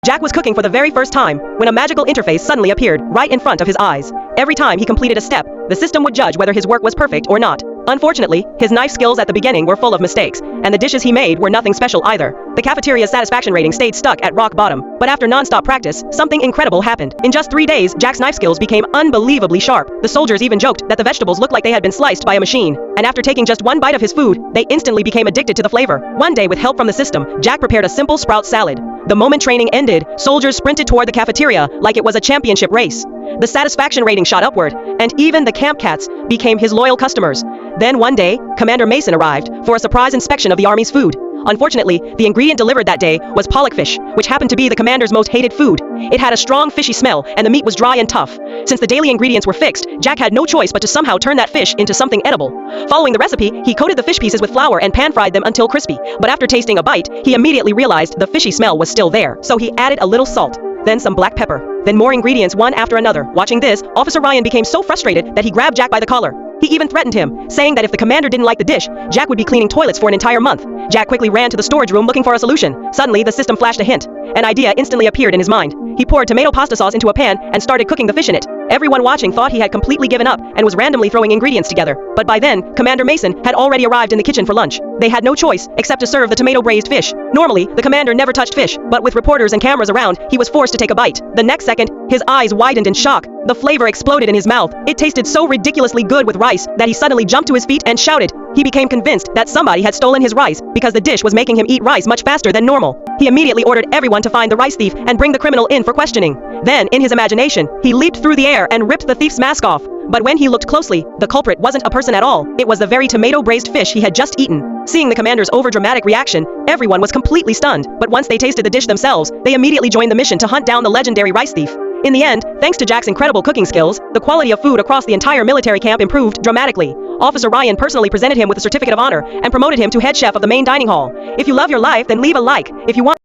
Jack was cooking for the very first time when a magical interface suddenly appeared right in front of his eyes. Every time he completed a step, the system would judge whether his work was perfect or not. Unfortunately, his knife skills at the beginning were full of mistakes, and the dishes he made were nothing special either. The cafeteria's satisfaction rating stayed stuck at rock bottom, but after non-stop practice, something incredible happened. In just 3 days, Jack's knife skills became unbelievably sharp. The soldiers even joked that the vegetables looked like they had been sliced by a machine, and after taking just one bite of his food, they instantly became addicted to the flavor. One day, with help from the system, Jack prepared a simple sprout salad. The moment training ended, soldiers sprinted toward the cafeteria like it was a championship race. The satisfaction rating shot upward, and even the camp cats became his loyal customers. Then one day, Commander Mason arrived for a surprise inspection of the army's food. Unfortunately, the ingredient delivered that day was pollock fish, which happened to be the commander's most hated food. It had a strong fishy smell, and the meat was dry and tough. Since the daily ingredients were fixed, Jack had no choice but to somehow turn that fish into something edible. Following the recipe, he coated the fish pieces with flour and pan-fried them until crispy. But after tasting a bite, he immediately realized the fishy smell was still there. So he added a little salt, then some black pepper, then more ingredients one after another. Watching this, Officer Ryan became so frustrated that he grabbed Jack by the collar. He even threatened him, saying that if the commander didn't like the dish, Jack would be cleaning toilets for an entire month. Jack quickly ran to the storage room looking for a solution. Suddenly, the system flashed a hint. An idea instantly appeared in his mind. He poured tomato pasta sauce into a pan and started cooking the fish in it. Everyone watching thought he had completely given up and was randomly throwing ingredients together. But by then, Commander Mason had already arrived in the kitchen for lunch. They had no choice except to serve the tomato-braised fish. Normally, the commander never touched fish, but with reporters and cameras around, he was forced to take a bite. The next second, his eyes widened in shock. The flavor exploded in his mouth. It tasted so ridiculously good with rice that he suddenly jumped to his feet and shouted. He became convinced that somebody had stolen his rice because the dish was making him eat rice much faster than normal. He immediately ordered everyone to find the rice thief and bring the criminal in for questioning. Then, in his imagination, he leaped through the air and ripped the thief's mask off. But when he looked closely, the culprit wasn't a person at all. It was the very tomato-braised fish he had just eaten. Seeing the commander's overdramatic reaction, everyone was completely stunned. But once they tasted the dish themselves, they immediately joined the mission to hunt down the legendary rice thief. In the end, thanks to Jack's incredible cooking skills, the quality of food across the entire military camp improved dramatically. Officer Ryan personally presented him with a certificate of honor and promoted him to head chef of the main dining hall. If you love your life, then leave a like. If you want